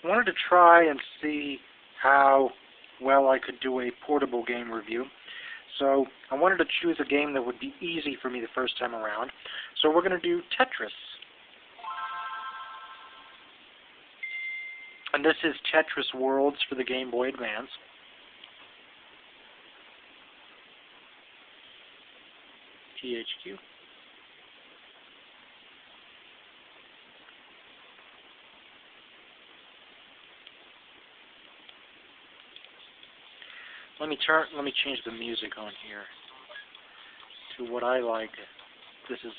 I wanted to try and see how well I could do a portable game review. So I wanted to choose a game that would be easy for me the first time around. So we're going to do Tetris. And this is Tetris Worlds for the Game Boy Advance. THQ. Let me change the music on here to what I like. This is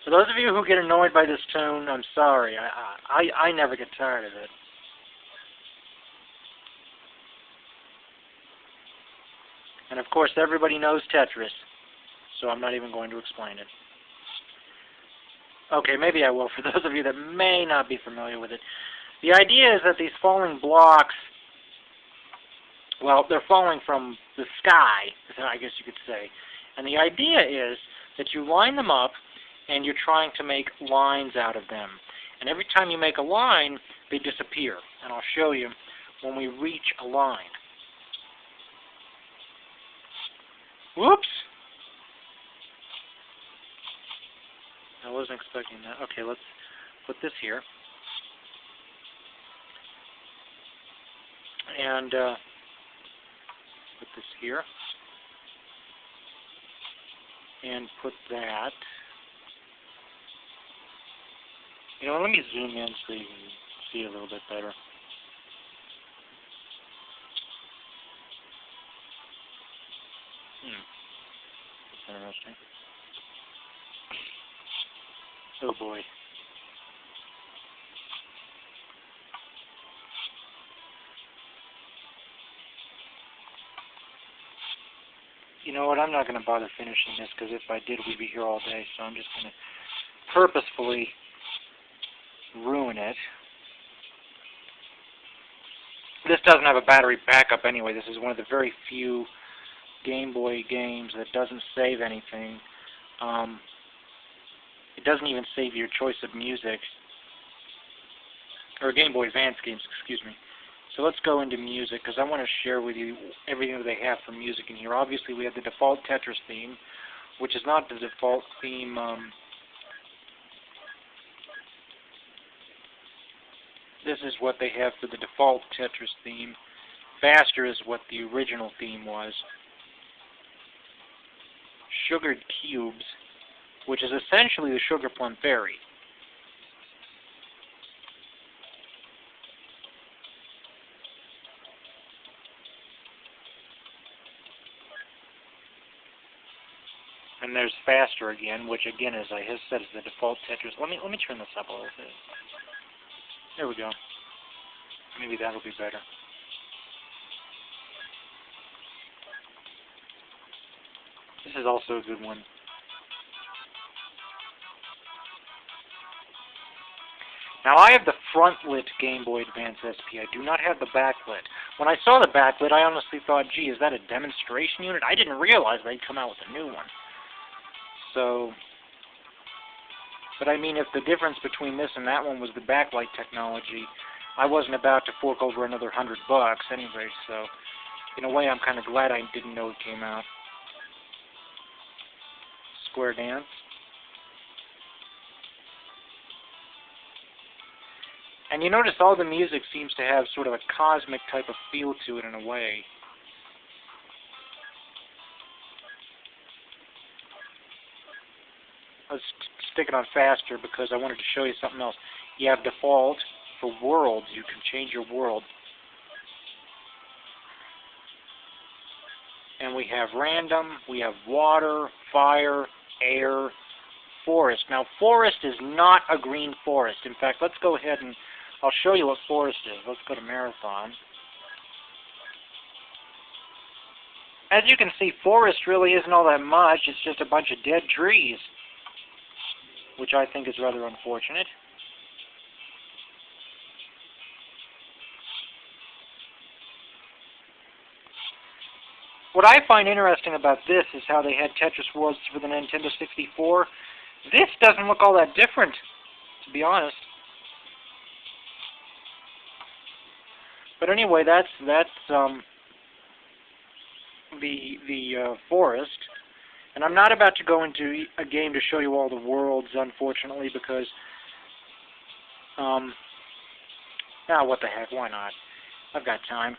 for those of you who get annoyed by this tune, I'm sorry. I never get tired of it. And of course, everybody knows Tetris, so I'm not even going to explain it. Okay, maybe I will for those of you that may not be familiar with it. The idea is that these falling blocks, well, they're falling from the sky, I guess you could say. And the idea is that you line them up and you're trying to make lines out of them. And every time you make a line, they disappear. And I'll show you when we reach a line. Whoops! I wasn't expecting that. Okay, let's put this here. And put this here. And put that. You know, let me zoom in so you can see a little bit better. That's interesting. Oh boy. You know what, I'm not going to bother finishing this because if I did, we'd be here all day, so I'm just going to purposefully ruin it. This doesn't have a battery backup anyway. This is one of the very few Game Boy games that doesn't save anything. It doesn't even save your choice of music. Or Game Boy Advance games, excuse me. So let's go into music, because I want to share with you everything that they have for music in here. Obviously, we have the default Tetris theme, which is not the default theme. This is what they have for the default Tetris theme. Faster is what the original theme was. Sugared Cubes, which is essentially the Sugar Plum Fairy. And there's Faster again, which again, as I have said, is the default Tetris. Let me turn this up a little bit. There we go. Maybe that'll be better. This is also a good one. Now I have the front-lit Game Boy Advance SP. I do not have the backlit. When I saw the backlit, I honestly thought, gee, is that a demonstration unit? I didn't realize they'd come out with a new one. So, but I mean, if the difference between this and that one was the backlight technology, I wasn't about to fork over another $100 anyway, so in a way I'm kind of glad I didn't know it came out. Square Dance. And you notice all the music seems to have sort of a cosmic type of feel to it in a way. Let's stick it on Faster because I wanted to show you something else. You have default for worlds. You can change your world. And we have random, we have water, fire, air, forest. Now forest is not a green forest. In fact, let's go ahead and I'll show you what forest is. Let's go to Marathon. As you can see, forest really isn't all that much. It's just a bunch of dead trees, which I think is rather unfortunate. What I find interesting about this is how they had Tetris Worlds for the Nintendo 64. This doesn't look all that different, to be honest. But anyway, that's the forest. And I'm not about to go into a game to show you all the worlds, unfortunately, because what the heck? Why not? I've got time.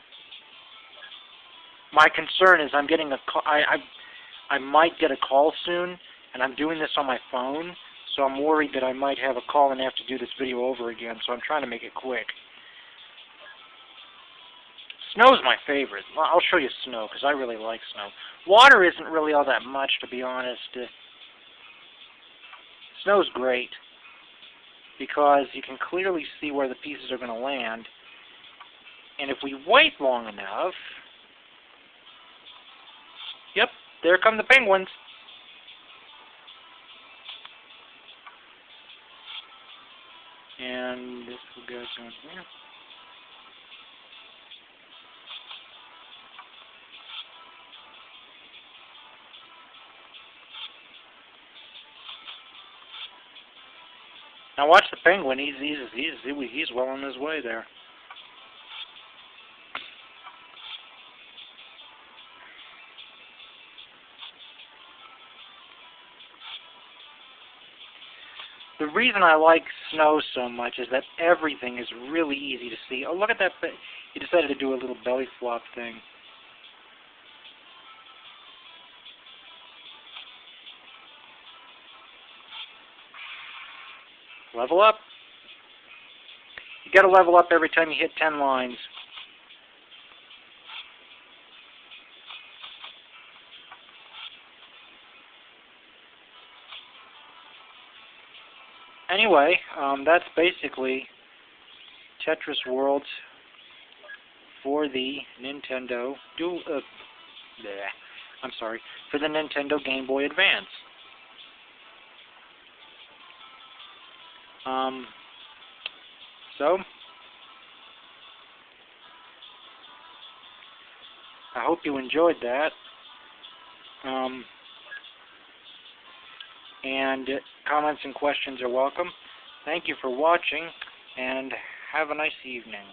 My concern is I'm getting a call. I might get a call soon, and I'm doing this on my phone, so I'm worried that I might have a call and have to do this video over again. So I'm trying to make it quick. Snow's my favorite. Well, I'll show you snow, because I really like snow. Water isn't really all that much, to be honest. Snow's great, because you can clearly see where the pieces are going to land. And if we wait long enough... Yep, there come the penguins. And this will go down here. Now watch the penguin. He's well on his way there. The reason I like snow so much is that everything is really easy to see. Oh, look at that. He decided to do a little belly flop thing. Level up. You got to level up every time you hit 10 lines. Anyway, that's basically Tetris Worlds for the Nintendo for the Nintendo Game Boy Advance. So I hope you enjoyed that. And comments and questions are welcome. Thank you for watching, and have a nice evening.